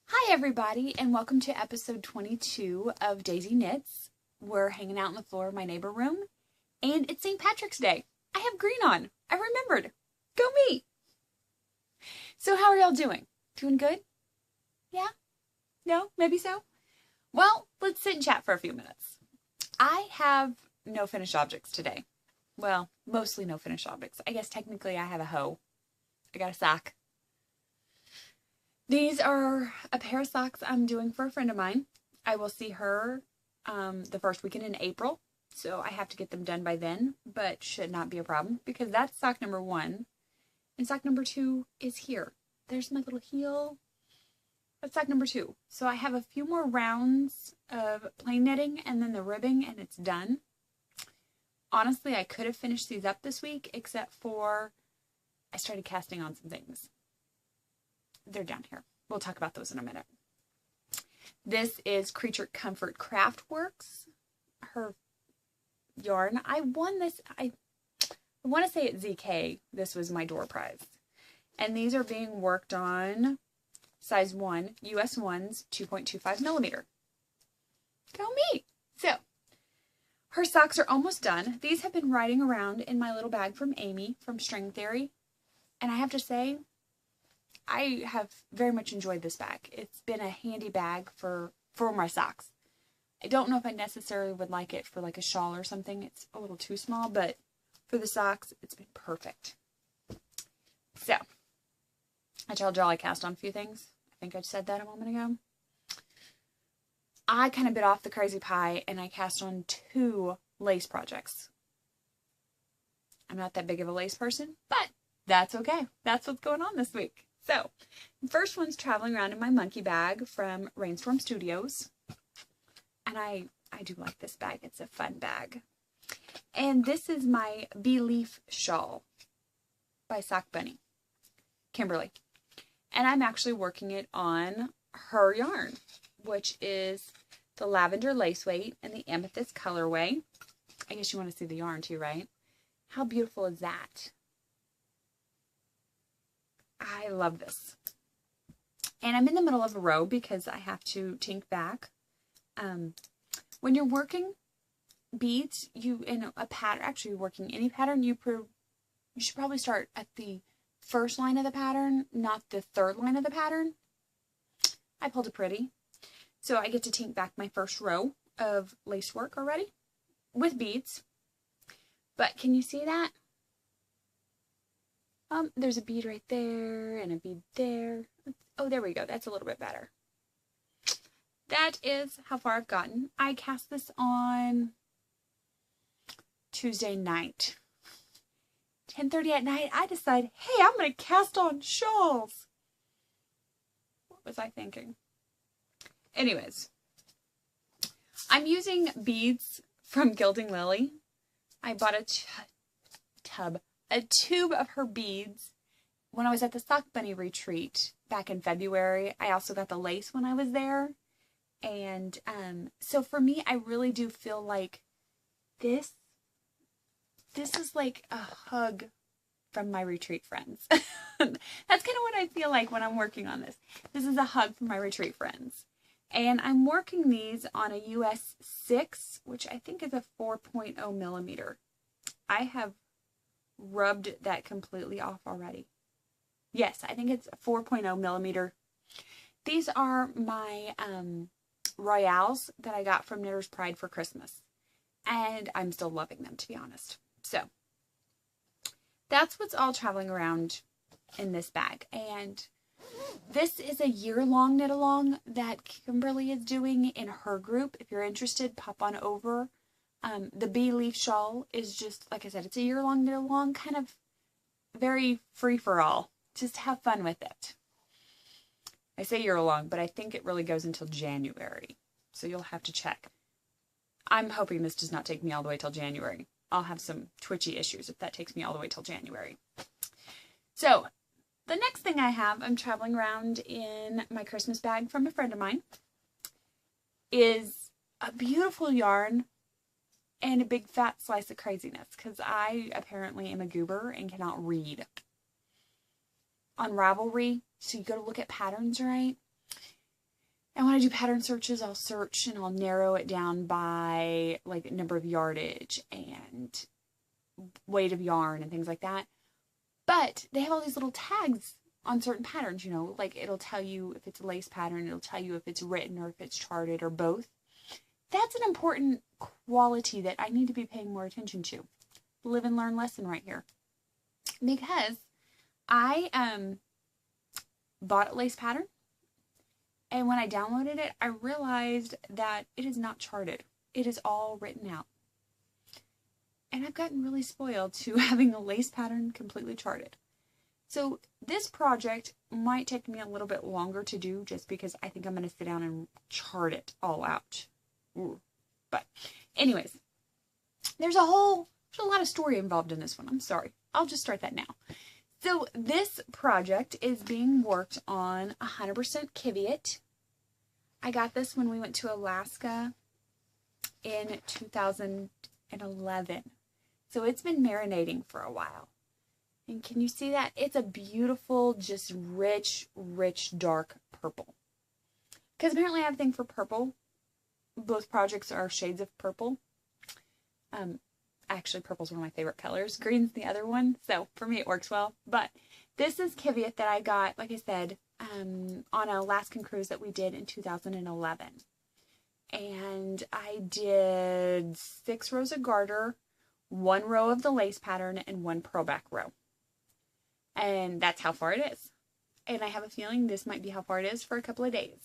Hi everybody, and welcome to episode 22 of Daisy Knits. We're hanging out on the floor of my neighbor room, and it's St. Patrick's Day. I have green on. I remembered. Go me! So how are y'all doing? Doing good? Yeah? No? Maybe so? Well, let's sit and chat for a few minutes. I have no finished objects today. Well, mostly no finished objects. I guess technically I have a hoe. I got a sock. These are a pair of socks I'm doing for a friend of mine. I will see her the first weekend in April, so I have to get them done by then, but should not be a problem because that's sock number 1, and sock number 2 is here. There's my little heel. That's sock number 2. So I have a few more rounds of plain knitting and then the ribbing, and it's done. Honestly, I could have finished these up this week, except for I started casting on some things. They're down here. We'll talk about those in a minute. This is Creature Comfort Craftworks. Her yarn. I won this. I want to say at ZK. This was my door prize. And these are being worked on size 1, US 1s, 2.25 millimeter. Go me! So, her socks are almost done. These have been riding around in my little bag from Amy from String Theory. And I have to say, I have very much enjoyed this bag. It's been a handy bag for my socks. I don't know if I necessarily would like it for like a shawl or something. It's a little too small, but for the socks, it's been perfect. So, I told y'all I cast on a few things. I think I said that a moment ago. I kind of bit off the crazy pie and I cast on 2 lace projects. I'm not that big of a lace person, but that's okay. That's what's going on this week. So, the first one's traveling around in my monkey bag from Rainstorm Studios. And I do like this bag. It's a fun bag. And this is my Bead Shawl by Sockbunny, Kimberly. And I'm actually working it on her yarn, which is the lavender lace weight and the amethyst colorway. I guess you want to see the yarn too, right? How beautiful is that? I love this. And I'm in the middle of a row because I have to tink back. When you're working beads, in a pattern, actually working any pattern, you should probably start at the first line of the pattern, not the third line of the pattern. I pulled a pretty. So I get to tink back my first row of lace work already with beads. But can you see that? There's a bead right there and a bead there. Oh, there we go. That's a little bit better. That is how far I've gotten. I cast this on Tuesday night. 10:30 at night, I decide, hey, I'm going to cast on shawls. What was I thinking? Anyways, I'm using beads from Gilding Lily. I bought a tube of her beads when I was at the Sockbunny retreat back in February. I also got the lace when I was there. And so for me, I really do feel like this is like a hug from my retreat friends. That's kind of what I feel like when I'm working on this. This is a hug from my retreat friends. And I'm working these on a US 6, which I think is a 4.0 millimeter. I have rubbed that completely off already. Yes, I think it's a 4.0 millimeter. These are my Royales that I got from Knitter's Pride for Christmas. And I'm still loving them, to be honest. So, that's what's all traveling around in this bag. And this is a year-long knit-along that Kimberly is doing in her group. If you're interested, pop on over. The Bead Shawl is just, like I said, it's a year-long knit-along, kind of very free-for-all. Just have fun with it. I say year-long, but I think it really goes until January. So you'll have to check. I'm hoping this does not take me all the way till January. I'll have some twitchy issues if that takes me all the way till January. So, the next thing I have, I'm traveling around in my Christmas bag from a friend of mine, is a beautiful yarn and a big fat slice of craziness, because I apparently am a goober and cannot read. On Ravelry, so you go to look at patterns, right? And when I do pattern searches, I'll search and I'll narrow it down by like number of yardage and weight of yarn and things like that. But they have all these little tags on certain patterns, you know, like it'll tell you if it's a lace pattern, it'll tell you if it's written or if it's charted or both. That's an important quality that I need to be paying more attention to. Live and learn lesson right here. Because I bought a lace pattern, and when I downloaded it, I realized that it is not charted. It is all written out. And I've gotten really spoiled to having a lace pattern completely charted. So this project might take me a little bit longer to do just because I think I'm going to sit down and chart it all out. Ooh. But anyways, there's a lot of story involved in this one. I'm sorry. I'll just start that now. So this project is being worked on 100% Kiviot. I got this when we went to Alaska in 2011. So it's been marinating for a while. And can you see that? It's a beautiful, just rich, dark purple. Because apparently I have a thing for purple. Both projects are shades of purple. Actually, purple's one of my favorite colors. Green's the other one. So for me, it works well. But this is Kiviot that I got, like I said, on an Alaskan cruise that we did in 2011. And I did 6 rows of garter, 1 row of the lace pattern, and 1 purlback row. And that's how far it is. And I have a feeling this might be how far it is for a couple of days.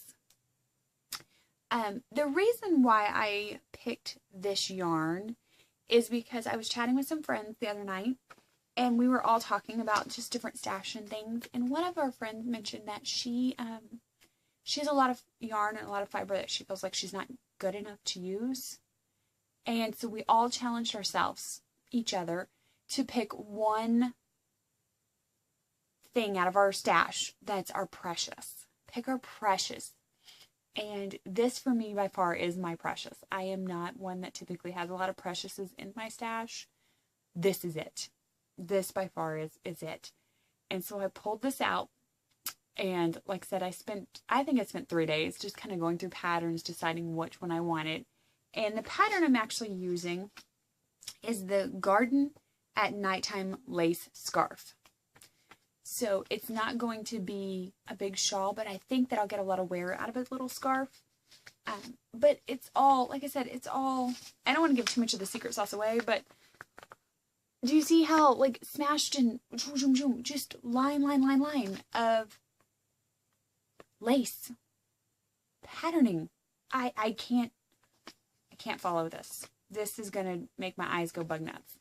The reason why I picked this yarn is because I was chatting with some friends the other night, and we were all talking about just different stash and things. And one of our friends mentioned that she has a lot of yarn and a lot of fiber that she feels like she's not good enough to use. And so we all challenged ourselves, each other, to pick one thing out of our stash that's our precious. Pick our precious. And this for me by far is my precious. I am not one that typically has a lot of preciouses in my stash. This is it. This by far is it. And so I pulled this out, and like I said, I think I spent 3 days just kind of going through patterns, deciding which one I wanted. And the pattern I'm actually using is the Garden at Nighttime Lace Scarf. So it's not going to be a big shawl, but I think that I'll get a lot of wear out of a little scarf. But it's all, like I said, it's all, I don't want to give too much of the secret sauce away, but do you see how, like, smashed in just line of lace patterning? I can't follow this. This is going to make my eyes go bug nuts.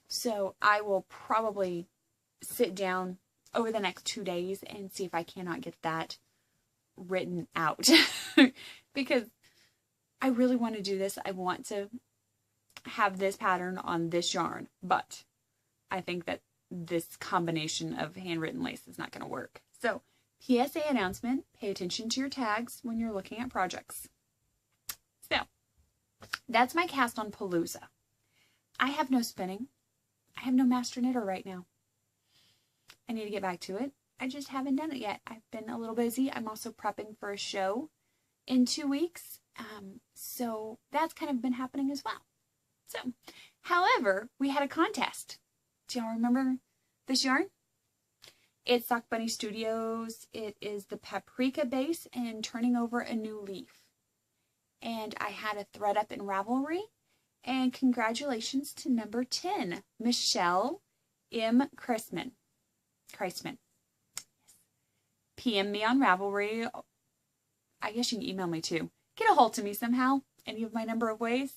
So I will probably sit down over the next 2 days and see if I cannot get that written out. Because I really want to do this. I want to have this pattern on this yarn, but I think that this combination of handwritten lace is not going to work. So, PSA announcement, pay attention to your tags when you're looking at projects. So, that's my cast on Palooza. I have no spinning. I have no master knitter right now. I need to get back to it. I just haven't done it yet. I've been a little busy. I'm also prepping for a show in 2 weeks. So that's kind of been happening as well. So, however, we had a contest. Do y'all remember this yarn? It's Sockbunny Studios. It is the Paprika base and Turning Over a New Leaf. And I had a thread up in Ravelry. And congratulations to number 10, Michelle M. Kreisman. PM me on Ravelry. I guess you can email me too. Get a hold of me somehow, any of my number of ways,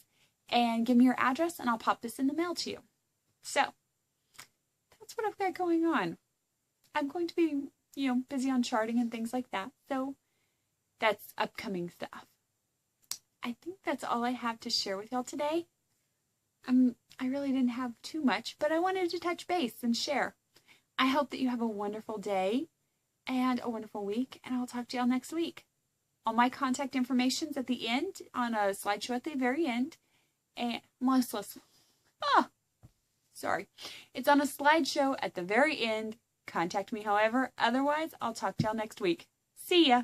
and give me your address and I'll pop this in the mail to you. So, that's what I've got going on. I'm going to be, busy on charting and things like that. So, that's upcoming stuff. I think that's all I have to share with y'all today. I really didn't have too much, but I wanted to touch base and share. I hope that you have a wonderful day and a wonderful week, and I'll talk to y'all next week. All my contact information's at the end, on a slideshow at the very end. And, sorry. It's on a slideshow at the very end. Contact me however. Otherwise, I'll talk to y'all next week. See ya!